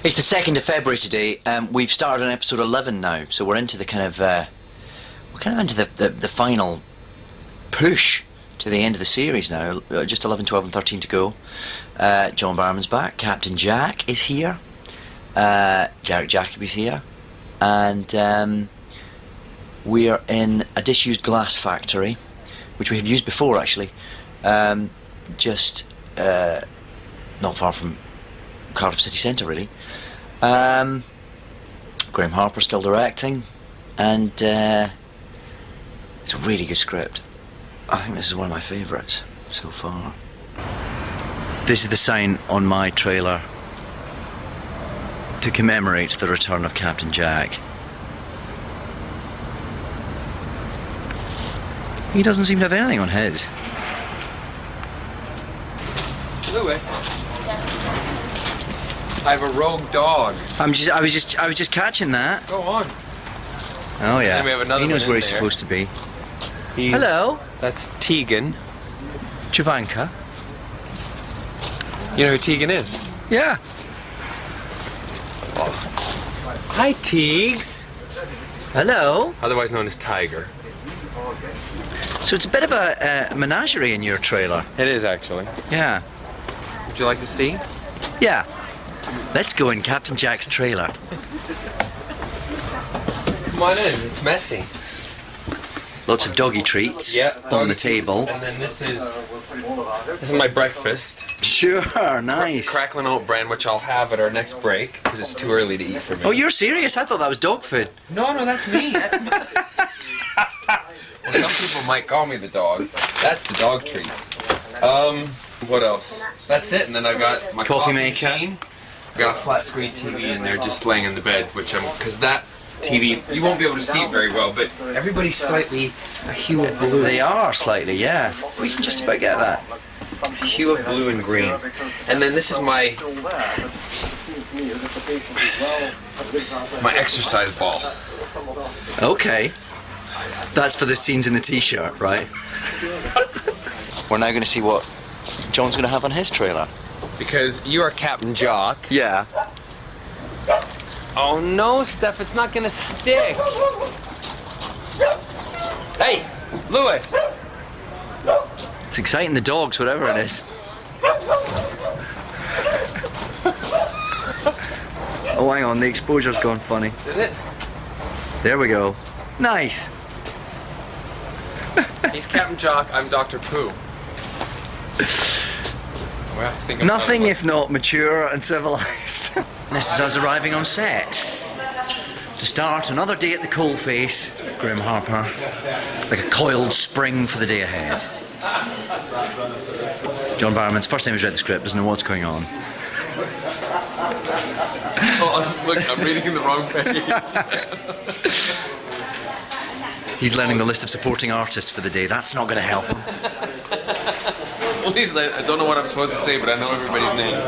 It's the 2nd of February today. We've started on episode 11 now, so we're into the kind of into the final push to the end of the series now. Just 11, 12 and 13 to go. John Barrowman's back. Captain Jack is here. Jarek Jacoby's here. And we're in a disused glass factory, which we have used before actually. Just not far from Cardiff city centre really. Graham Harper's still directing, and it's a really good script. I think this is one of my favourites so far. This is the sign on my trailer to commemorate the return of Captain Jack. He doesn't seem to have anything on his. Lewis, I have a rogue dog. I was just catching that. Go on. Oh yeah. And we have another he knows one where in he's there. supposed to be. Hello. That's Tegan. Javanka. You know who Tegan is? Yeah. Oh. Hi, Teags. Hello. Otherwise known as Tiger. So it's a bit of a menagerie in your trailer. It is actually. Yeah. Would you like to see? Yeah. Let's go in Captain Jack's trailer. Come on in. It's messy. Lots of doggy treats on the table. And then this is my breakfast. Sure, nice. Crackling oat bran, which I'll have at our next break because it's too early to eat for me. Oh, you're serious? I thought that was dog food. No, that's me. Well, some people might call me the dog. That's the dog treats. What else? That's it. And then I got my coffee maker. machine. I got a flat screen TV in there just laying in the bed, because that TV, you won't be able to see it very well, but everybody's slightly a hue of blue. They are slightly, yeah. We can just about get that. Hue of blue and green. And then this is my exercise ball. Okay. That's for the scenes in the t-shirt, right? We're now going to see what John's going to have on his trailer. Because you are Captain Jock. Yeah. Oh no, Steph, it's not gonna stick. Hey, Lewis. It's exciting the dogs, whatever it is. Oh, hang on, the exposure's gone funny. Is it? There we go. Nice. He's Captain Jock, I'm Dr. Pooh. Well, I think nothing if not mature and civilized. This is us arriving on set to start another day at the coalface. Graham Harper, like a coiled spring for the day ahead. John Barrowman's first time he's read the script, doesn't know what's going on. Oh, look, I'm reading the wrong page. He's learning the list of supporting artists for the day. That's not going to help him. Well, he's like, I don't know what I'm supposed to say, but I know everybody's name.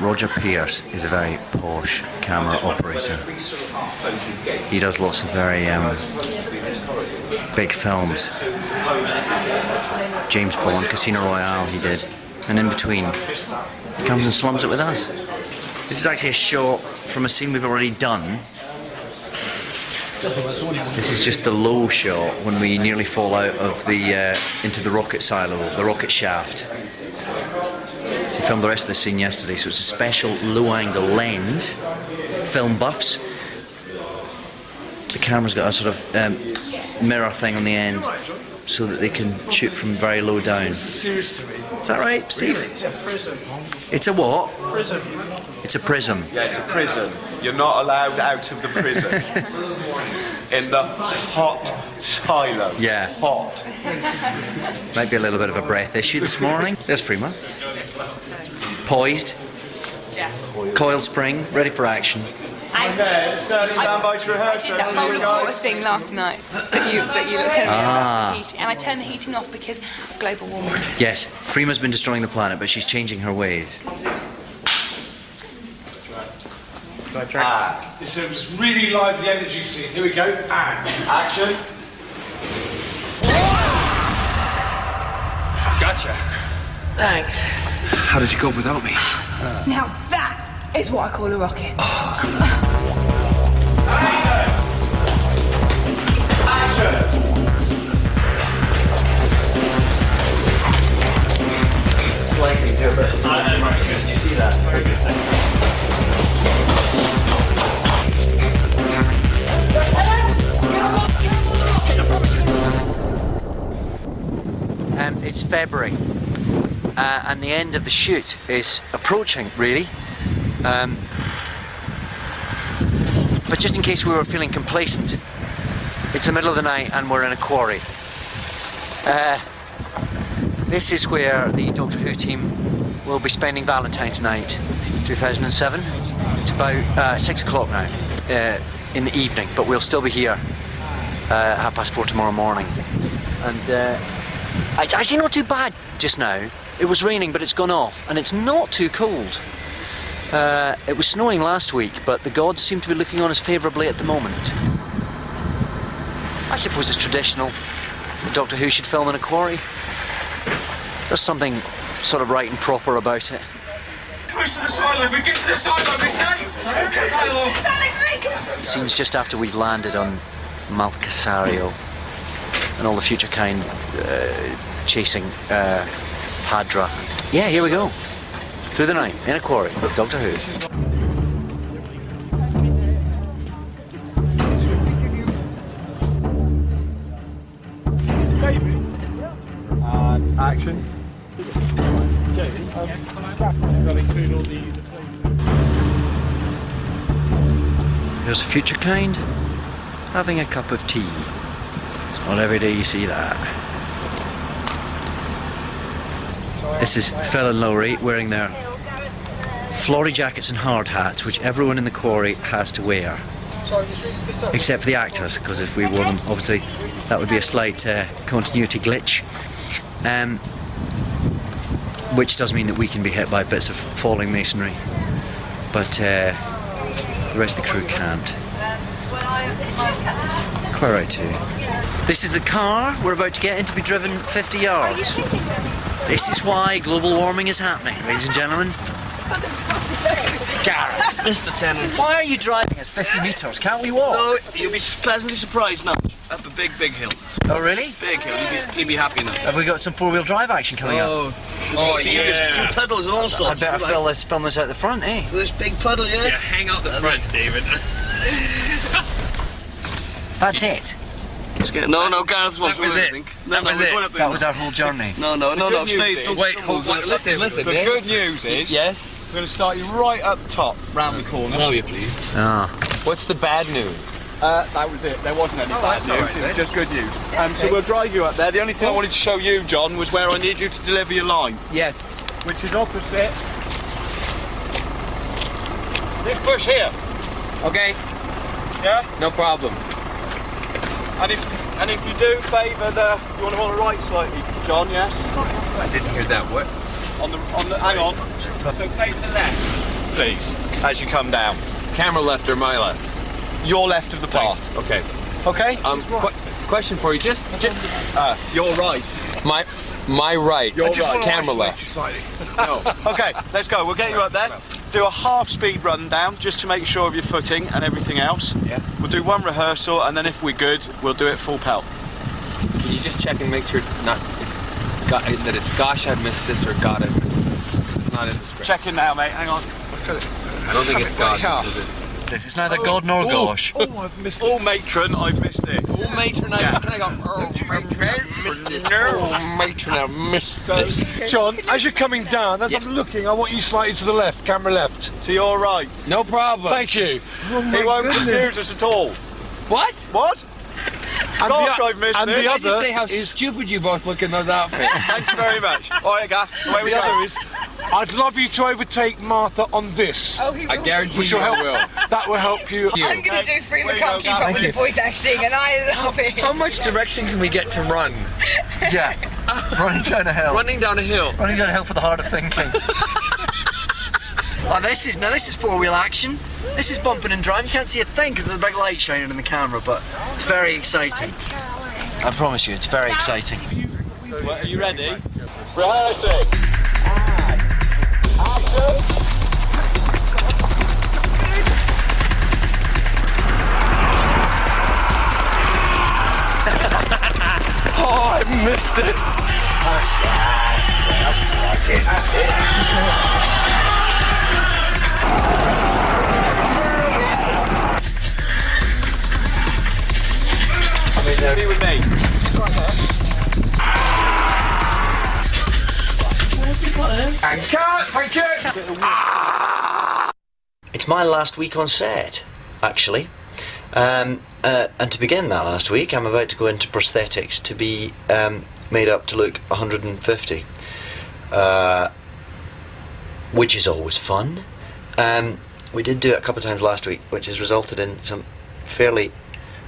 Roger Pierce is a very posh camera operator. He does lots of very big films. James Bond, Casino Royale he did. And in between, he comes and slums it with us. This is actually a shot from a scene we've already done. This is just the low shot when we nearly fall out of the into the rocket silo, the rocket shaft. We filmed the rest of the scene yesterday, so it's a special low-angle lens. Film buffs. The camera's got a sort of mirror thing on the end, so that they can shoot from very low down. Is that right, Steve? It's a what? Prism. It's a prism. Yeah, it's a prison. You're not allowed out of the prison. In the hot silo. Yeah. Hot. Might be a little bit of a breath issue this morning. There's Freema. Poised. Yeah. Coiled spring, ready for action. Okay, stand by to rehearse. I did that bowl of water thing last night that you turned me off the heating, and I turned the heating off because of global warming. Yes, Freema's been destroying the planet, but she's changing her ways. This is a really lively energy scene. Here we go. And Action. gotcha. Thanks. How did you go without me? Now that is what I call a rocket. Slightly different. Did you see that? Very good. It's February, and the end of the shoot is approaching, really. But just in case we were feeling complacent, it's the middle of the night and we're in a quarry. This is where the Doctor Who team will be spending Valentine's night 2007. It's about 6 o'clock now in the evening, but we'll still be here 4:30 tomorrow morning. And it's actually not too bad just now. It was raining, but it's gone off, and it's not too cold. It was snowing last week, but the gods seem to be looking on us favourably at the moment. I suppose it's traditional. The Doctor Who should film in a quarry. There's something sort of right and proper about it. Push to the silo, we get to the silo, we say! Scenes just after we've landed on Malcasario, and all the future kind chasing Padra. Yeah, here we go. Through the night, in a quarry, with Doctor Who. And action. There's a future kind having a cup of tea. It's not every day you see that. This is Phil and Laurie wearing their flory jackets and hard hats, which everyone in the quarry has to wear. Except for the actors, because if we wore them, obviously, that would be a slight continuity glitch. Which does mean that we can be hit by bits of falling masonry. But the rest of the crew can't. Quite right too. This is the car we're about to get in to be driven 50 yards. This is why global warming is happening, ladies and gentlemen. Gareth, Mr. Tennant. why are you driving us 50 metres? Can't we walk? No, you'll be pleasantly surprised now. Up a big, big hill. Oh, really? Big hill. You'll be happy now. Have we got some four-wheel drive action coming up? Oh, yeah. Through puddles and all sorts. I'd better film this out the front, eh? This big puddle, yeah? Yeah, hang out the front, David. That's it. No, Gareth wants That was to it. think. That was it. That was our whole journey. No, stay. Don't Wait, hold on. Listen. The good news is, Yes? we're going to start you right up top, round the corner. Oh, you please. Ah. What's the bad news? That was it. There wasn't any bad news. alright It was then. just good news. So we'll drive you up there. The only thing I wanted to show you, John, was where I need you to deliver your line, Yeah. which is opposite this bush here. Okay. Yeah. No problem. And if you do favour you want to on the right slightly, John. Yes. I didn't hear that. What? On the hang on. So favour the left, please, as you come down. Camera left or my left? Your left of the path. Okay. Okay. Question for you. Just You're right. my right. You're right. Camera left. No. Okay, let's go. We'll get you up there. Do a half-speed rundown just to make sure of your footing and everything else. Yeah. We'll do one rehearsal, and then if we're good, we'll do it full pelt. Can you just check and make sure that it's gosh I missed this or God I missed this? It's not in the script. Check in now, mate. Hang on. I don't think it's God because it's. It's neither God nor gosh. I've missed it. Oh, matron, I've missed it. Oh, matron, can I go? Oh, matron, I missed this. Oh, matron, I missed this. John, as you're coming down, as I'm looking, I want you slightly to the left, camera left. To your right. No problem. Thank you. He won't confuse us at all. What? What? Gosh, I've missed and it. the Can I just other say how is- stupid you both look in those outfits? Thank you very much. All right, Gaff, away we The go. other is, I'd love you to overtake Martha on this. Oh, he will. I guarantee Which you will I help. will. That will help you. You. I'm going to do Freema Way to Can't go, Keep Up Gavin. with voice acting, and I love it. How much direction can we get to run? Yeah. Running down a hill. Running down a hill. Running down a hill for the heart of thinking. Oh, this is four-wheel action. This is bumping and driving. You can't see a thing because there's a big light shining in the camera, but it's very exciting. I promise you, it's very exciting. Well, are you ready? Rehearsing. Action. Cut! Thank you! It's my last week on set, actually. And to begin that last week, I'm about to go into prosthetics to be made up to look 150. Which is always fun. We did do it a couple of times last week, which has resulted in some fairly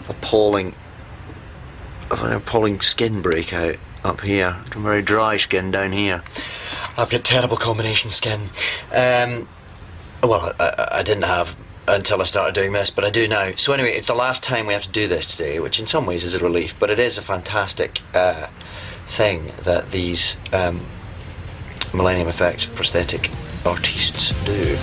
appalling skin breakout up here. Some very dry skin down here. I've got terrible combination skin. Well, I didn't have until I started doing this, but I do now. So anyway, it's the last time we have to do this today, which in some ways is a relief, but it is a fantastic thing that these Millennium Effects prosthetic artists do.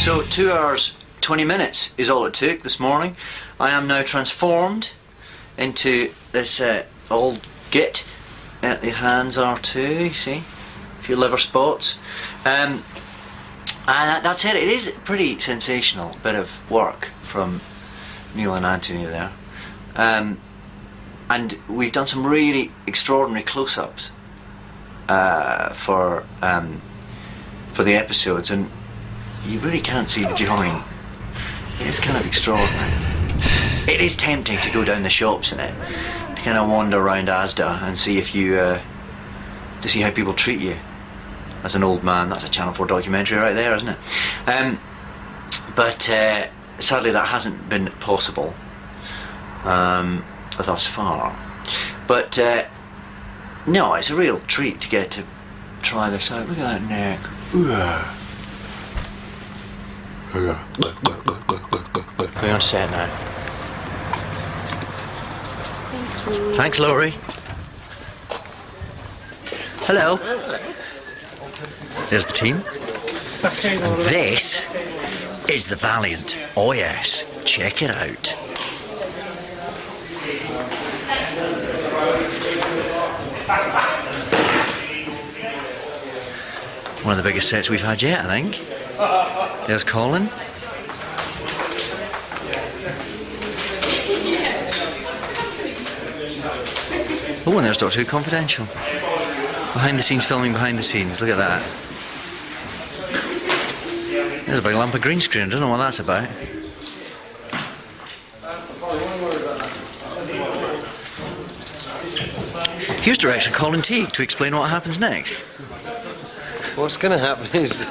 So 2 hours 20 minutes is all it took this morning. I am now transformed into this old git. The hands are too, you see, a few liver spots. And that's it. It is a pretty sensational bit of work from Neil and Anthony there. And we've done some really extraordinary close-ups for the episodes, and you really can't see the join. It is kind of extraordinary. It is tempting to go down the shops in it, to kind of wander around Asda and see if you, to see how people treat you as an old man. That's a Channel 4 documentary right there, isn't it? But sadly that hasn't been possible thus far. But no, it's a real treat to get to try this out. Look at that neck. Going on set now. Thank you. Thanks, Laurie. Hello. There's the team. And this is the Valiant. Oh yes, check it out. One of the biggest sets we've had yet, I think. There's Colin. Oh, and there's Doctor Who Confidential. Behind the scenes filming behind the scenes. Look at that. There's a big lump of green screen. I don't know what that's about. Here's director Colin Teague to explain what happens next. What's going to happen is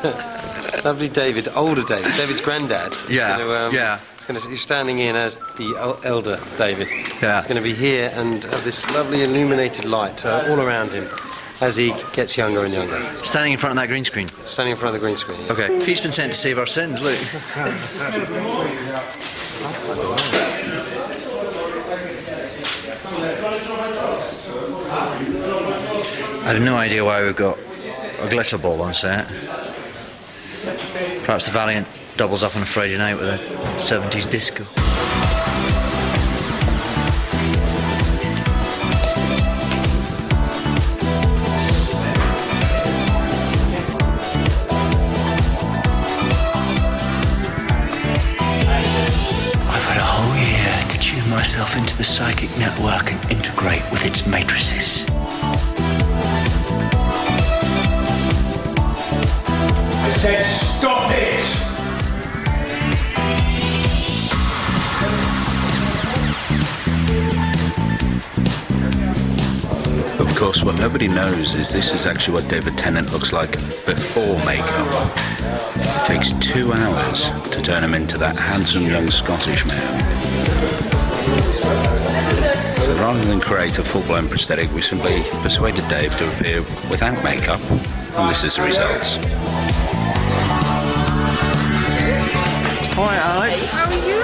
lovely David, older David, David's granddad. Yeah, yeah. He's standing in as the elder David. Yeah. He's going to be here and have this lovely illuminated light all around him as he gets younger and younger. Standing in front of that green screen. Standing in front of the green screen. Yeah. Okay. Pete's been sent to save our sins, look. I have no idea why we've got a glitter ball on set. Perhaps the Valiant doubles up on a Friday night with a 70s disco. I've had a whole year to tune myself into the psychic network and integrate with its matrices. I said stop it! Of course, what nobody knows is this is actually what Дэвид Tennant looks like before makeup. It takes 2 hours to turn him into that handsome young Scottish man. So rather than create a full-blown prosthetic, we simply persuaded Dave to appear without makeup, and this is the results. alright, Ali. How are you?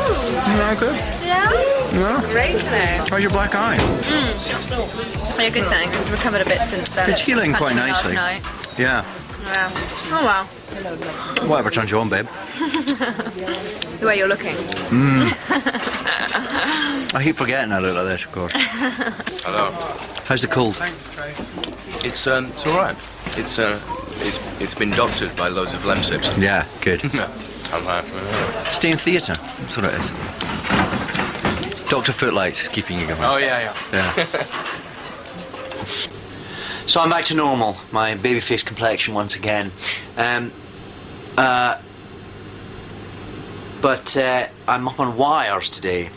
Yeah, good. Yeah? Yeah. Great, so. How's your black eye? Yeah, good thing. It's recovered a bit since It's healing quite punching nicely. last night. Yeah. Yeah. Oh well. Whatever turns you on, babe. The way you're looking. I keep forgetting I look like this, of course. Hello. How's the cold? It's all right. It's been doctored by loads of lemsips. Yeah, good. I'm happy. Stay in theatre. That's what it is. Dr. Footlights is keeping you going. Oh yeah. Yeah. So I'm back to normal, my babyface complexion once again. But I'm up on wires today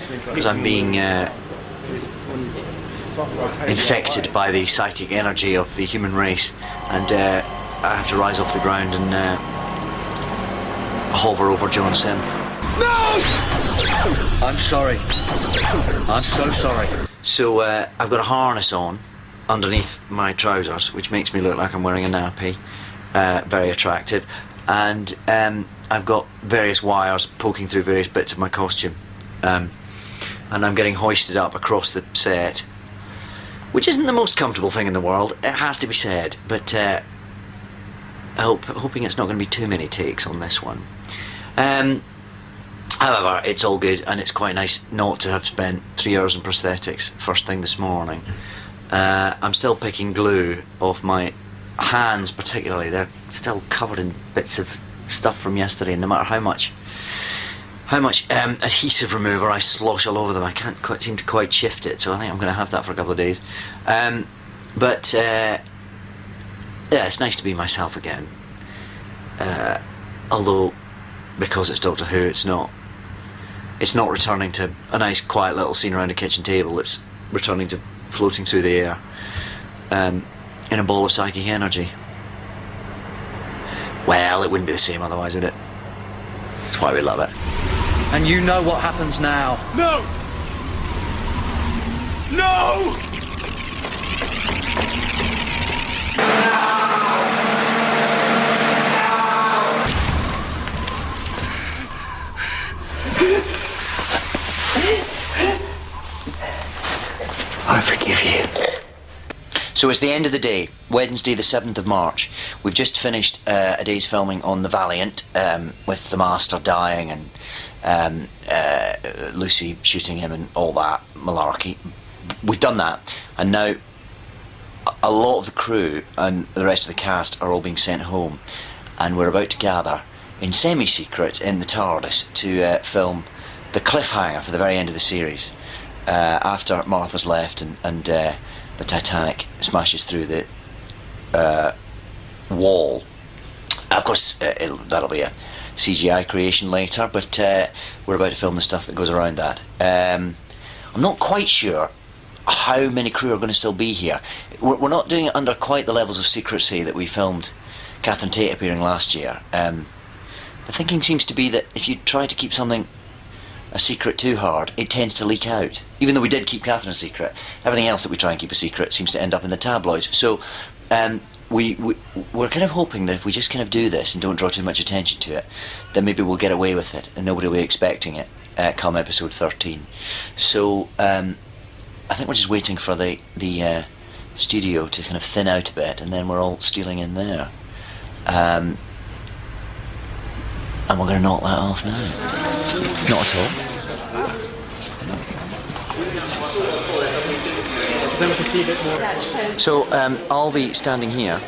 because I'm being infected by the psychic energy of the human race, and I have to rise off the ground and hover over John Sim. No! I'm sorry. I'm so sorry. So I've got a harness on underneath my trousers, which makes me look like I'm wearing a nappy. Very attractive. And I've got various wires poking through various bits of my costume. And I'm getting hoisted up across the set, which isn't the most comfortable thing in the world, it has to be said, but hoping it's not going to be too many takes on this one. However, it's all good, and it's quite nice not to have spent 3 hours in prosthetics first thing this morning. I'm still picking glue off my hands, particularly. They're still covered in bits of stuff from yesterday, and no matter how much adhesive remover I slosh all over them, I can't seem to quite shift it, so I think I'm going to have that for a couple of days. But yeah, it's nice to be myself again. Although, because it's Doctor Who, it's not returning to a nice quiet little scene around a kitchen table. It's returning to floating through the air in a ball of psychic energy. Well, it wouldn't be the same otherwise, would it? That's why we love it. And you know what happens now. No! No! I forgive you. So it's the end of the day, Wednesday the 7th of March. We've just finished a day's filming on the Valiant, with the Master dying and Lucy shooting him and all that malarkey. We've done that, and now a lot of the crew and the rest of the cast are all being sent home, and we're about to gather in semi-secret in the TARDIS to film the cliffhanger for the very end of the series. After Martha's left and the Titanic smashes through the wall. Of course, that'll be a CGI creation later, but we're about to film the stuff that goes around that. I'm not quite sure how many crew are going to still be here. We're not doing it under quite the levels of secrecy that we filmed Catherine Tate appearing last year. The thinking seems to be that if you try to keep something a secret too hard, it tends to leak out. Even though we did keep Catherine a secret, everything else that we try and keep a secret seems to end up in the tabloids. So we're kind of hoping that if we just kind of do this and don't draw too much attention to it, then maybe we'll get away with it and nobody will be expecting it come episode 13. So I think we're just waiting for the studio to kind of thin out a bit, and then we're all stealing in there. And we're going to knock that off now. Not at all. So I'll be standing here,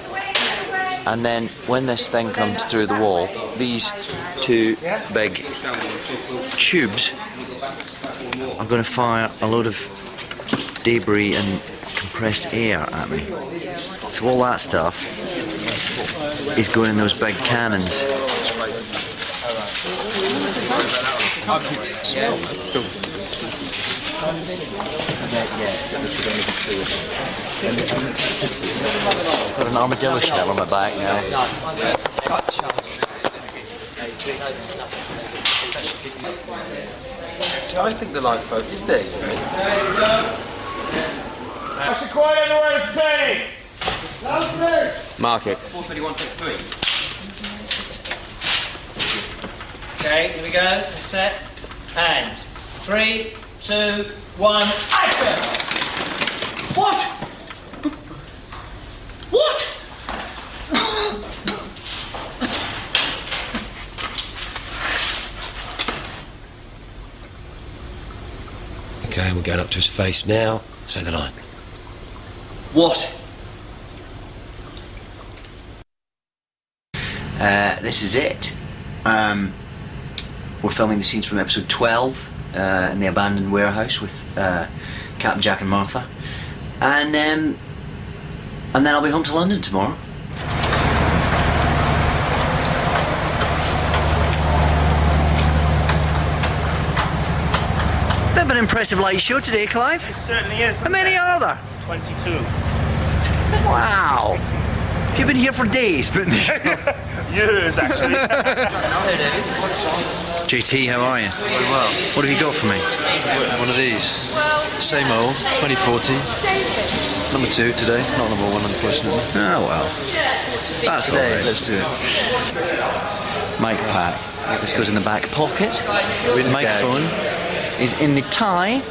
and then when this thing comes through the wall, these two big tubes are going to fire a load of debris and compressed air at me. So all that stuff is going in those big cannons. Got an armadillo shell on my back now. See, I think the lifeboat is there, you know. That's a quiet anywhere to take! Mark it. 431, take 3. Okay. Okay, here we go. Set. And 3, 2, 1, action! What? What? Okay, we're going up to his face now. Say the line. What? This is it. We're filming the scenes from episode 12 in the abandoned warehouse with Captain Jack and Martha, and then I'll be home to London tomorrow. Bit of an impressive light show today, Clive. It certainly is. How many are there? 22. Wow. Have you been here for days putting this stuff? Years, actually. JT, how are you? Very well. What have you got for me? One of these. Same old, 2040. Number 2 today, not number 1 unfortunately. Oh well. That's all right. Let's do it. Mic pack. This goes in the back pocket. Wind Microphone is in the tie,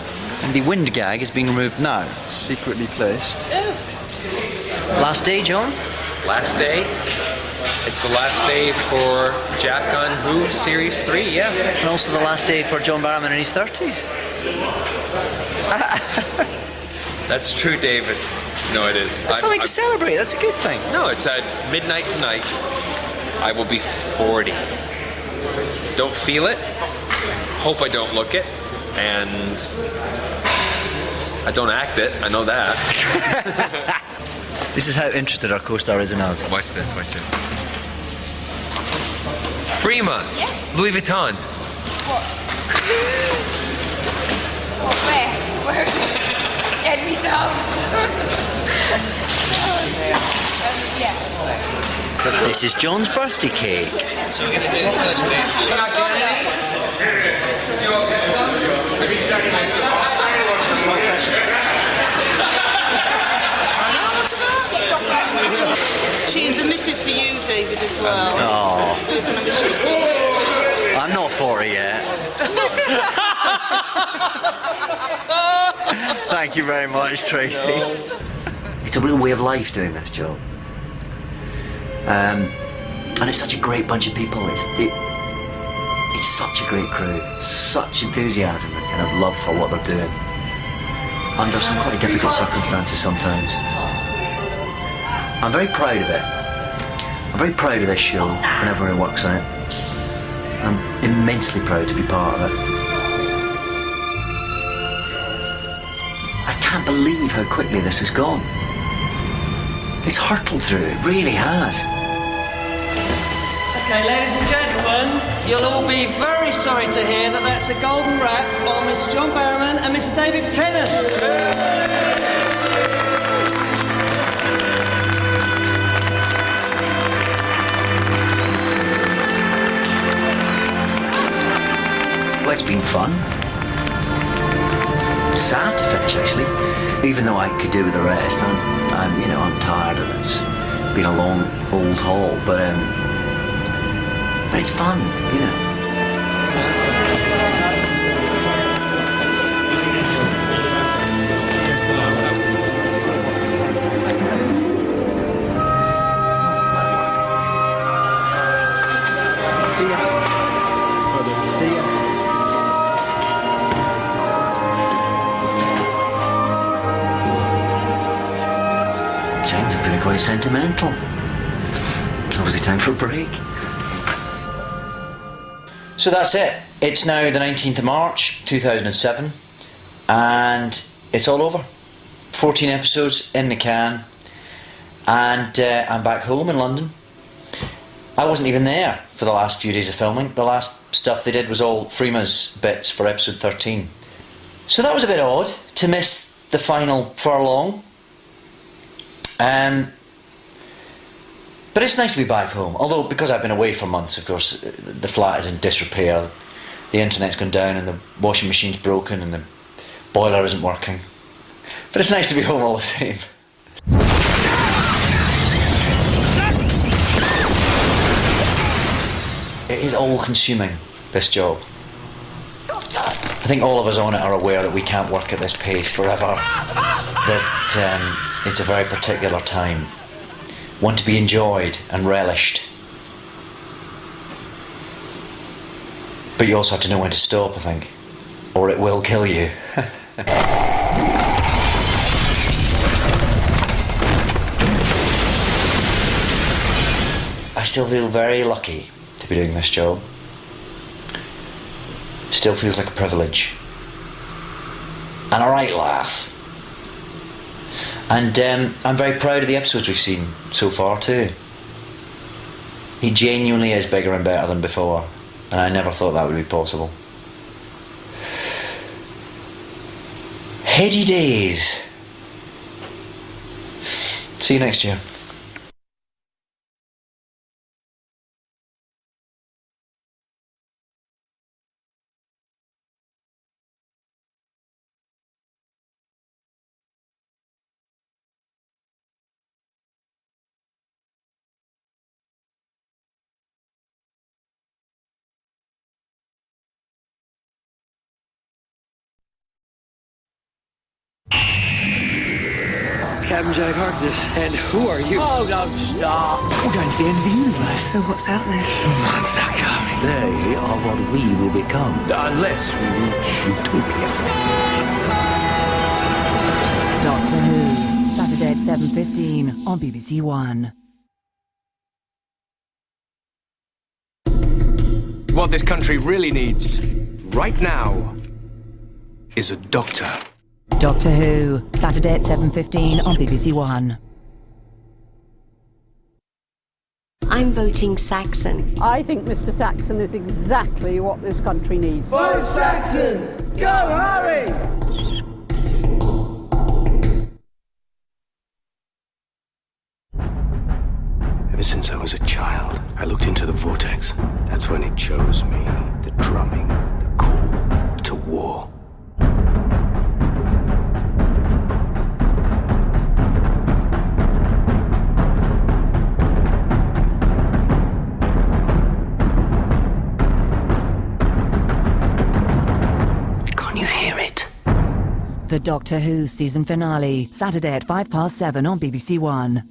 and the wind gag is being removed now. Secretly placed. Last day, John? Last day. It's the last day for Jack on Who Series 3, yeah. And also the last day for John Barrowman in his 30s. That's true, David. No, it is. That's something to celebrate. That's a good thing. No, it's at midnight tonight. I will be 40. Don't feel it. Hope I don't look it. And I don't act it. I know that. This is how interested our co-star is in us. Watch this, watch this. Fremont. Yes. Louis Vuitton. What? Where? Where is it? Get me some. This is John's birthday cake. So we're going to do the first bit. Cheers, and this is for you, David, as well. Oh. Can I wish you some? I'm not 40 yet. Thank you very much, Tracy. It's a real way of life doing this job. And it's such a great bunch of people. It's such a great crew. Such enthusiasm and kind of love for what they're doing. Under some quite difficult circumstances sometimes. I'm very proud of it. I'm very proud of this show and everyone who works on it. I'm immensely proud to be part of it. I can't believe how quickly this has gone. It's hurtled through, it really has. Okay, ladies and gentlemen, you'll all be very sorry to hear that that's the golden wrap on Mr. John Barrowman and Mr. David Tennant. Well, it's been fun. Sad to finish, actually. Even though I could do with the rest, I'm tired and it's been a long, old haul. But it's fun, you know. I'm feeling quite sentimental. It's obviously time for a break. So that's it. It's now the 19th of March 2007 and it's all over. 14 episodes in the can and I'm back home in London. I wasn't even there for the last few days of filming. The last stuff they did was all Freema's bits for episode 13. So that was a bit odd to miss the final furlong. But it's nice to be back home, although because I've been away for months, of course, the flat is in disrepair, the internet's gone down and the washing machine's broken and the boiler isn't working. But it's nice to be home all the same. It is all-consuming, this job. I think all of us on it are aware that we can't work at this pace forever, that it's a very particular time, one to be enjoyed and relished. But you also have to know when to stop, I think, or it will kill you. I still feel very lucky to be doing this job. Still feels like a privilege. And a right laugh. And I'm very proud of the episodes we've seen so far too. He genuinely is bigger and better than before, and I never thought that would be possible. Heady days. See you next year. Captain Jack Harkness, and who are you? Oh, don't stop. We're going to the end of the universe. So what's out there? Months are coming. They are what we will become, unless we reach utopia. Doctor Who, Saturday at 7:15 on BBC One. What this country really needs, right now, is a doctor. Doctor Who, Saturday at 7:15 on BBC One. I'm voting Saxon. I think Mr. Saxon is exactly what this country needs. Vote Saxon! Go, hurry! Ever since I was a child, I looked into the vortex. That's when it chose me. The drumming, the call to war. Can't you hear it? The Doctor Who season finale, Saturday at 7:05 on BBC One.